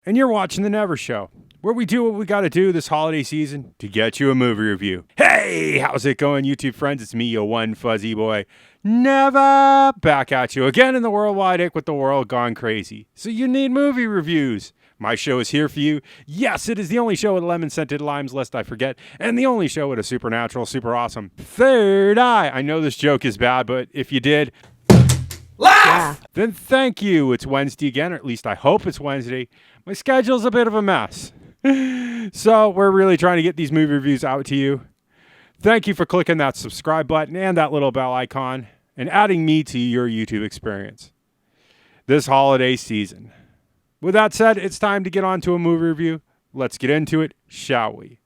And you're watching The Never Show, where we do what we got to do this holiday season to get you a movie review. Hey, how's it going, YouTube friends? It's me, your one fuzzy boy, Never, back at you again in the worldwide ick with the world gone crazy. So you need movie reviews. My show is here for you. Yes, it is the only show with lemon-scented limes, lest I forget, and the only show with a supernatural, super awesome third eye. I know this joke is bad, but if you did, laugh! Then thank you. It's Wednesday again, or at least I hope it's Wednesday. My schedule's a bit of a mess. So we're really trying to get these movie reviews out to you. Thank you for clicking that subscribe button and that little bell icon and adding me to your YouTube experience this holiday season. With that said, it's time to get on to a movie review. Let's get into it, shall we?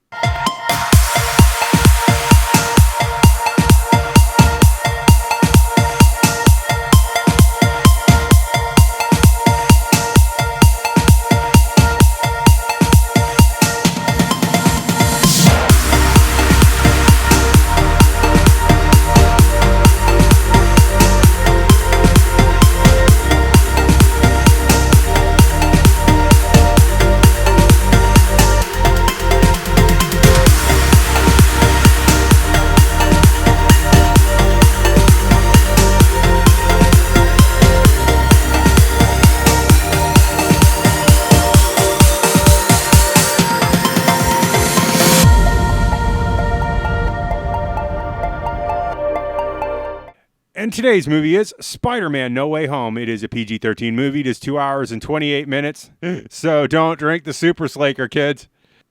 And today's movie is Spider-Man No Way Home. It is a PG-13 movie. It is 2 hours and 28 minutes. So don't drink the Super Slaker, kids.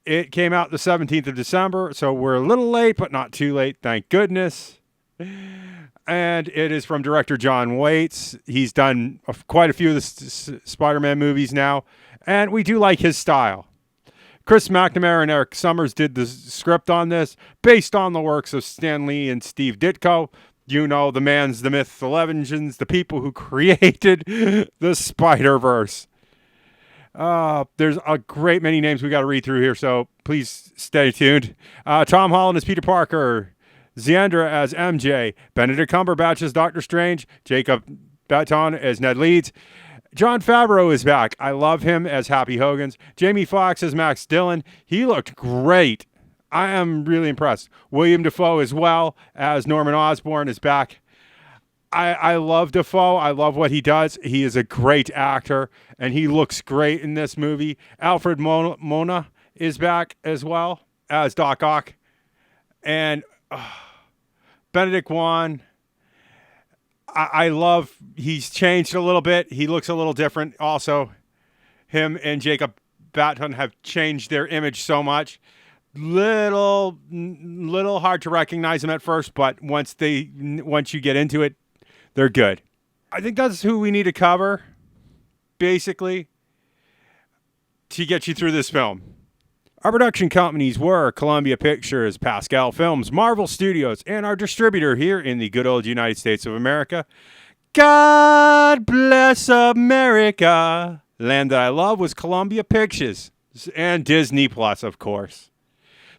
It came out the 17th of December, so we're a little late, but not too late, thank goodness. And it is from director John Waits. He's done quite a few of the Spider-Man movies now, and we do like his style. Chris McNamara and Erik Sommers did the script on this, based on the works of Stan Lee and Steve Ditko. You know, the mans, the myths, the legends, the people who created the Spider-Verse. There's a great many names we got to read through here, so please stay tuned. Tom Holland as Peter Parker, Zendaya as MJ, Benedict Cumberbatch as Doctor Strange, Jacob Baton as Ned Leeds. Jon Favreau is back. I love him as Happy Hogan's. Jamie Foxx as Max Dillon. He looked great. I am really impressed. William Dafoe as well as Norman Osborn is back. I love Dafoe. I love what he does. He is a great actor, and he looks great in this movie. Alfred Mona is back as well as Doc Ock. And Benedict Wong, I love, he's changed a little bit. He looks a little different. Also, him and Jacob Baton have changed their image so much. Little hard to recognize them at first, but once you get into it, they're good. I think that's who we need to cover, basically, to get you through this film. Our production companies were Columbia Pictures, Pascal Films, Marvel Studios, and our distributor here in the good old United States of America. God bless America. Land that I love was Columbia Pictures and Disney Plus, of course.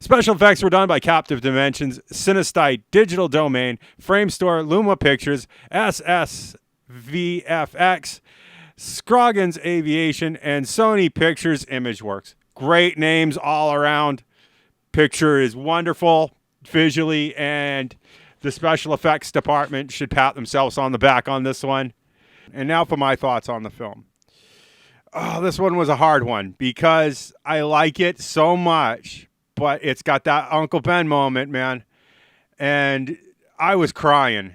Special effects were done by Captive Dimensions, Cinestite, Digital Domain, Framestore, Luma Pictures, SSVFX, Scroggins Aviation, and Sony Pictures Imageworks. Great names all around. Picture is wonderful visually, and the special effects department should pat themselves on the back on this one. And now for my thoughts on the film. Oh, this one was a hard one because I like it so much. But it's got that Uncle Ben moment, man. And I was crying.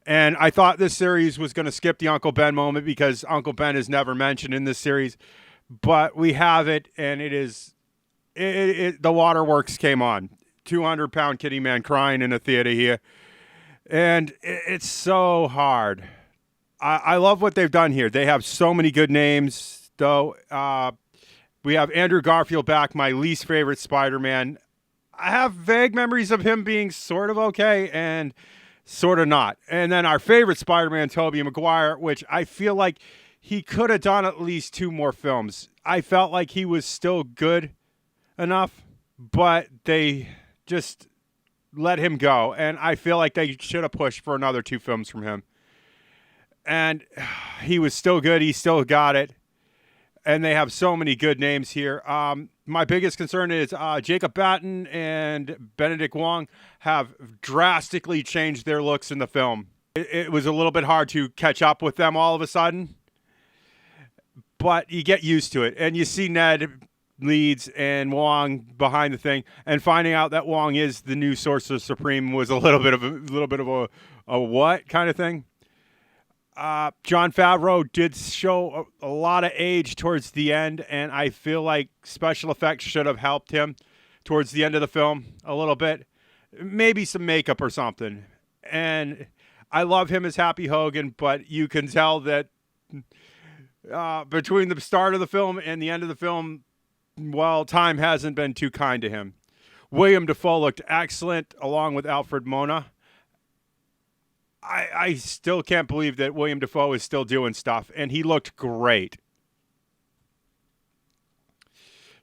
And I thought this series was going to skip the Uncle Ben moment because Uncle Ben is never mentioned in this series. But we have it, and it is... the waterworks came on. 200-pound kitty man crying in a theater here. And it's so hard. I love what they've done here. They have so many good names, though. We have Andrew Garfield back, my least favorite Spider-Man. I have vague memories of him being sort of okay and sort of not. And then our favorite Spider-Man, Tobey Maguire, which I feel like he could have done at least 2 more films. I felt like he was still good enough, but they just let him go. And I feel like they should have pushed for another 2 films from him. And he was still good. He still got it. and they have so many good names here. My biggest concern is Jacob Batten and Benedict Wong have drastically changed their looks in the film. It was a little bit hard to catch up with them all of a sudden, but you get used to it, and you see Ned Leeds and Wong behind the thing, and finding out that Wong is the new Sorcerer Supreme was a little bit of a what kind of thing. Jon Favreau did show a lot of age towards the end, and I feel like special effects should have helped him towards the end of the film a little bit. Maybe some makeup or something. And I love him as Happy Hogan, but you can tell that between the start of the film and the end of the film, well, time hasn't been too kind to him. William Dafoe looked excellent along with Alfred Mona. I still can't believe that William Dafoe is still doing stuff, and he looked great.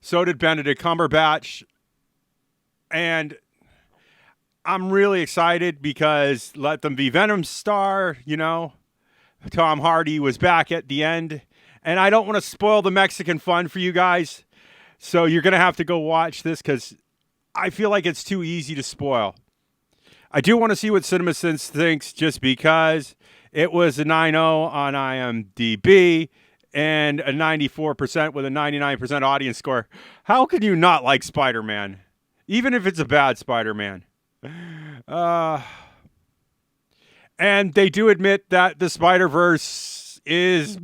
So did Benedict Cumberbatch. And I'm really excited because Let Them Be Venom's star, you know. Tom Hardy was back at the end. And I don't want to spoil the Mexican fun for you guys. So you're going to have to go watch this because I feel like it's too easy to spoil. I do want to see what CinemaSins thinks just because it was a 9.0 on IMDb and a 94% with a 99% audience score. How can you not like Spider-Man? Even if it's a bad Spider-Man. And they do admit that the Spider-Verse is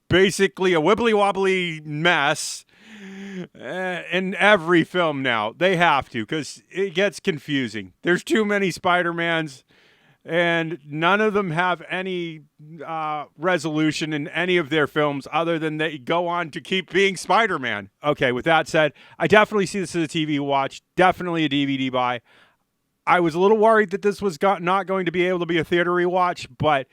basically a wibbly-wobbly mess in every film now. They have to, because it gets confusing. There's too many Spider-Mans, and none of them have any resolution in any of their films other than they go on to keep being Spider-Man. Okay, with that said, I definitely see this as a TV watch, definitely a DVD buy. I was a little worried that this was not going to be able to be a theater rewatch, but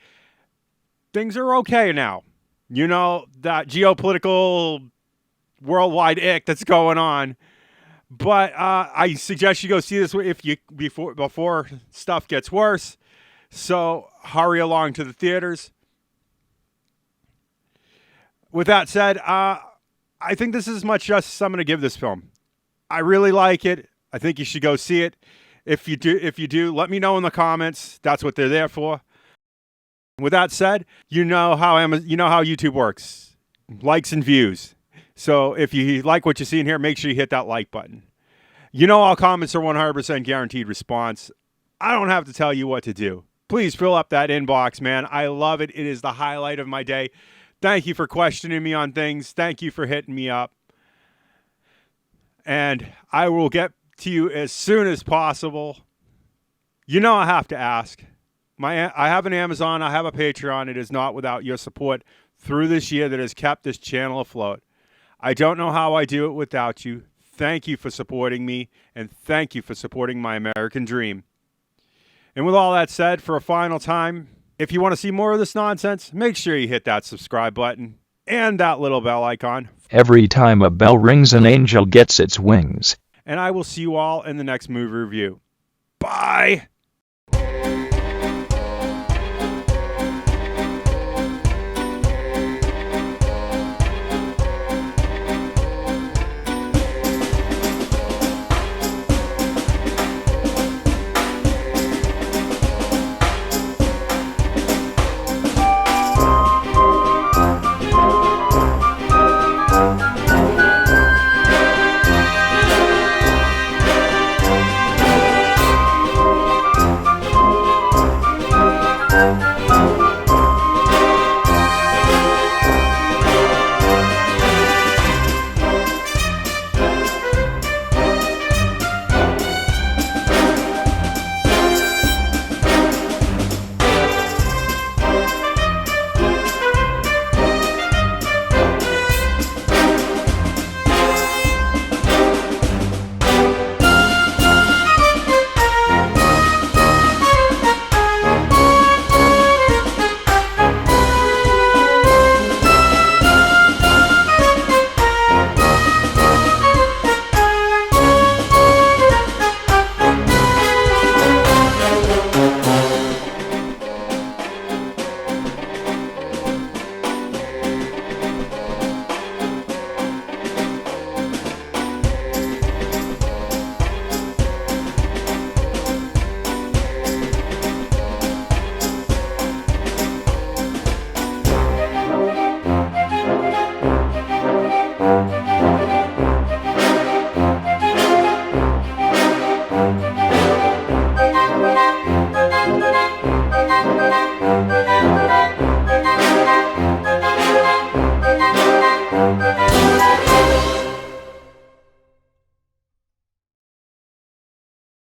things are okay now. You know, that geopolitical worldwide ick that's going on. But I suggest you go see this before stuff gets worse. So hurry along to the theaters. With that said, I think this is as much justice I'm going to give this film. I really like it. I think you should go see it. If you do, let me know in the comments. That's what they're there for. With that said, you know how YouTube works. Likes and views. So if you like what you see in here, make sure you hit that like button. You know all comments are 100% guaranteed response. I don't have to tell you what to do. Please fill up that inbox, man. I love it. It is the highlight of my day. Thank you for questioning me on things. Thank you for hitting me up. And I will get to you as soon as possible. You know I have to ask. I have an Amazon. I have a Patreon. It is not without your support through this year that has kept this channel afloat. I don't know how I do it without you. Thank you for supporting me, and thank you for supporting my American dream. And with all that said, for a final time, if you want to see more of this nonsense, make sure you hit that subscribe button and that little bell icon. Every time a bell rings, an angel gets its wings. And I will see you all in the next movie review. Bye!